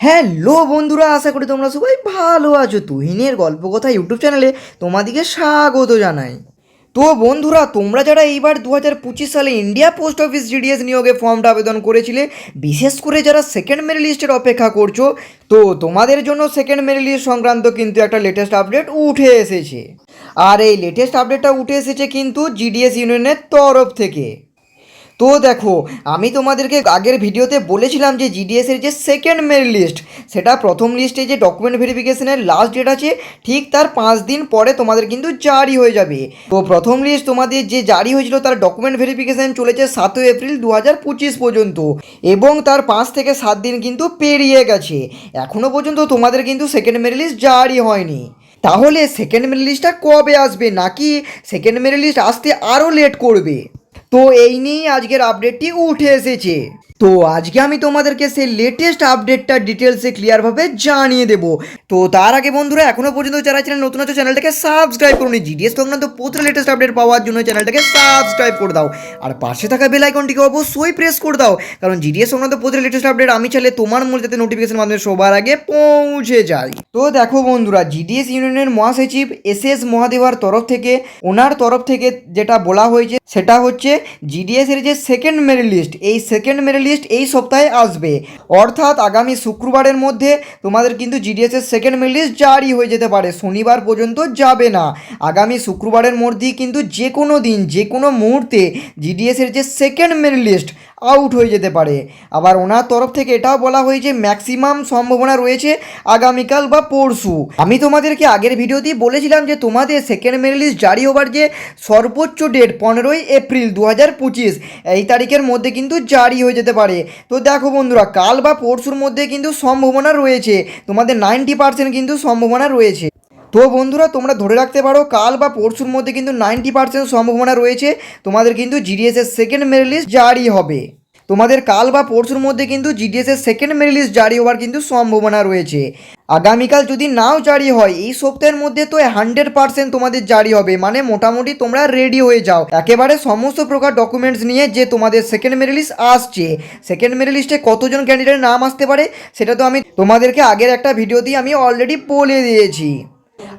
Hello বন্ধুরা, আশা করি তোমরা সবাই ভালো আছো। তুহিনের গল্প কথা ইউটিউব চ্যানেলে তোমাদেরকে স্বাগত জানাই। তো বন্ধুরা, তোমরা যারা এইবার 2025 সালে ইন্ডিয়া পোস্ট অফিস জিডিএস নিয়োগে ফর্মটা আবেদন করেছিলে, বিশেষ করে যারা সেকেন্ড মেরিট লিস্টের অপেক্ষা করছো, তো তোমাদের জন্য সেকেন্ড মেরিট লিস্ট সংক্রান্ত কিন্তু একটা লেটেস্ট আপডেট উঠে এসেছে। আর এই লেটেস্ট আপডেটটা উঠে এসেছে কিন্তু জিডিএস ইউনিয়নের তরফ থেকে। তো দেখো, আমি তোমাদেরকে আগের ভিডিওতে বলেছিলাম যে জিডিএসের যে সেকেন্ড মেরিট লিস্ট, সেটা প্রথম লিস্টে যে ডকুমেন্ট ভেরিফিকেশনের লাস্ট ডেট আছে ঠিক তার 5 দিন পরে তোমাদের কিন্তু জারি হয়ে যাবে। তো প্রথম লিস্ট তোমাদের যে জারি হয়েছিল তার ডকুমেন্ট ভেরিফিকেশন চলেছে 7 এপ্রিল 2025 পর্যন্ত, এবং তার 5 থেকে 7 দিন কিন্তু পেরিয়ে গেছে। এখনও পর্যন্ত তোমাদের কিন্তু সেকেন্ড মেরিট লিস্ট জারি হয়নি। তাহলে সেকেন্ড মেরিট লিস্টটা কবে আসবে, নাকি সেকেন্ড মেরিট লিস্ট আসতে আরও লেট করবে? তো এই নিয়েই আজকের আপডেটটি উঠে এসেছে। তো আজকে আমি তোমাদেরকে সেই লেটেস্ট আপডেটটা ডিটেলসে ক্লিয়ারভাবে জানিয়ে দেব। তো তার আগে বন্ধুরা, এখনও পর্যন্ত যারা চ্যানেল নতুন আছে চ্যানেলটাকে সাবস্ক্রাইব করুন। জিডিএস সংক্রান্ত প্রতিটা লেটেস্ট আপডেট পাওয়ার জন্য চ্যানেলটাকে সাবস্ক্রাইব করে দাও, আর পাশে থাকা বেল আইকনটিকে অবশ্যই প্রেস করে দাও, কারণ জিডিএস সংক্রান্ত প্রতিটা লেটেস্ট আপডেট আমি চাইলে তোমার মধ্যে যাতে নোটিফিকেশন মাধ্যমে সবার আগে পৌঁছে যায়। তো দেখো বন্ধুরা, জিডিএস ইউনিয়নের মহাসচিব এস মহাদেবার তরফ থেকে, ওনার তরফ থেকে যেটা বলা হয়েছে সেটা হচ্ছে জিডিএস এর যে সেকেন্ড মেরিট লিস্ট, এই সেকেন্ড মেরিট লিস্ট এই সপ্তাহে আসবে। অর্থাৎ আগামী শুক্রবারের মধ্যে তোমাদের কিন্তু জিডিএস এর সেকেন্ড মেরিট লিস্ট জারি হয়ে যেতে পারে, শনিবার পর্যন্ত যাবে না। আগামী শুক্রবারের মধ্যেই কিন্তু যে কোনো দিন যে কোনো মুহূর্তে জিডিএস এর যে সেকেন্ড মেরিট লিস্ট আউট হয়ে যেতে পারে। আবার ওনার তরফ থেকে এটাও বলা হয়েছে ম্যাক্সিমাম সম্ভাবনা রয়েছে আগামীকাল বা পরশু। আমি তোমাদেরকে আগের ভিডিওতেই বলেছিলাম যে তোমাদের সেকেন্ড মেরিট লিস্ট জারি হবার যে সর্বোচ্চ ডেট 15ই এপ্রিল 2025, এই তারিখের মধ্যে কিন্তু জারি হয়ে যেতে পারে। তো দেখো বন্ধুরা, কাল বা পরশুর মধ্যে কিন্তু সম্ভাবনা রয়েছে, তোমাদের 90% কিন্তু সম্ভাবনা রয়েছে। তো বন্ধুরা, তোমরা ধরে রাখতে পারো কাল বা পরশুর মধ্যে কিন্তু 90% সম্ভাবনা রয়েছে তোমাদের কিন্তু জিডিএসের সেকেন্ড মেরিট লিস্ট জারি হবে। তোমাদের কাল বা পরশুর মধ্যে কিন্তু জিডিএসের সেকেন্ড মেরিট লিস্ট জারি হওয়ার কিন্তু সম্ভাবনা রয়েছে। আগামীকাল যদি নাও জারি হয়, এই সপ্তাহের মধ্যে তো 100% তোমাদের জারি হবে। মানে মোটামুটি তোমরা রেডি হয়ে যাও একেবারে সমস্ত প্রকার ডকুমেন্টস নিয়ে, যে তোমাদের সেকেন্ড মেরিট লিস্ট আসছে। সেকেন্ড মেরিট লিস্টে কতজন ক্যান্ডিডেটের নাম আসতে পারে সেটা তো আমি তোমাদেরকে আগের একটা ভিডিওতেই আমি অলরেডি বলে দিয়েছি।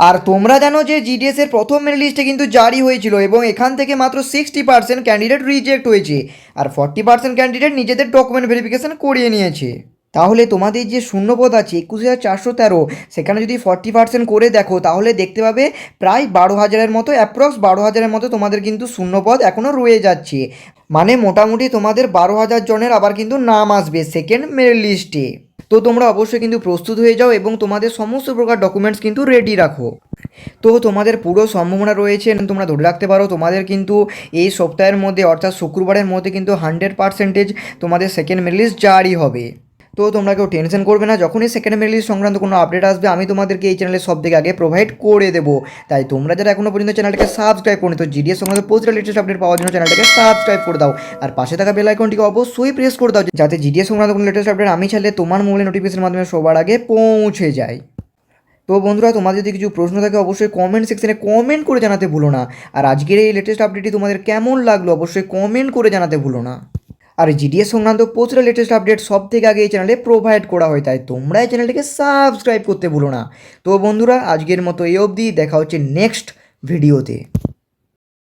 আর তোমরা জানো যে জিডিএস এর প্রথম মেরিট লিস্টে কিন্তু জারি হয়েছিল, এবং এখান থেকে মাত্র 60% ক্যান্ডিডেট রিজেক্ট হয়েছে, আর 40% ক্যান্ডিডেট নিজেদের ডকুমেন্ট ভেরিফিকেশন করিয়ে নিয়েছে। তাহলে তোমাদের যে শূন্যপদ আছে 21,413, সেখানে যদি 40% করে দেখো তাহলে দেখতে পাবে প্রায় 12,000-এর মতো, অ্যাপ্রক্স 12,000-এর মতো তোমাদের কিন্তু শূন্যপদ এখনও রয়ে যাচ্ছে। মানে মোটামুটি তোমাদের 12,000 জনের আবার কিন্তু নাম আসবে সেকেন্ড মেরিট লিস্টে। তো তোমরা অবশ্যই কিন্তু প্রস্তুত হয়ে যাও এবং তোমাদের সমস্ত প্রকার ডকুমেন্টস কিন্তু রেডি রাখো। তো তোমাদের পুরো সম্ভাবনা রয়েছে, তোমরা ধরে রাখতে পারো তোমাদের কিন্তু এই সপ্তাহের মধ্যে অর্থাৎ শুক্রবারের মধ্যে কিন্তু 100% তোমাদের সেকেন্ড মেরিট লিস্ট জারি হবে। তো তোমরা কেউ টেনশন করবে না, যখনই সেকেন্ড মেরিট লিস্ট সংক্রান্ত কোনো আপডেট আসবে আমি তোমাদেরকে এই চ্যানেলে সব থেকে আগে প্রোভাইড করে দেবো। তাই তোমরা যারা এখনো পর্যন্ত চ্যানেলটাকে সাবস্ক্রাইব করো, তো জিডিএস সংক্রান্ত প্রতিটা লেটেস্ট আপডেট পাওয়ার জন্য চ্যানেলটাকে সাবস্ক্রাইব করে দাও, আর পাশে থাকা বেল আইকনটিকে অবশ্যই প্রেস করে দাও, যাতে জিডিএস সংক্রান্ত কোনো লেটেস্ট আপডেট আমি চাইলে তোমার মোবাইলে নোটিফিকেশনের মাধ্যমে সবার আগে পৌঁছে যায়। তো বন্ধুরা, তোমাদের যদি কিছু প্রশ্ন থাকে অবশ্যই কমেন্ট সেকশনে কমেন্ট করে জানাতে ভুলো না। আর আজকের এই লেটেস্ট আপডেটটি তোমাদের কেমন লাগলো অবশ্যই কমেন্ট করে জানাতে ভুলো না। আর জিডিএস সংক্রান্ত প্রচুর লেটেস্ট আপডেট সব থেকে আগে এই চ্যানেলে প্রোভাইড করা হয়, তাই তোমরা এই চ্যানেলটিকে সাবস্ক্রাইব করতে ভুলো না। তো বন্ধুরা, আজকের মতো এই অবধি, দেখা হচ্ছে নেক্সট ভিডিওতে।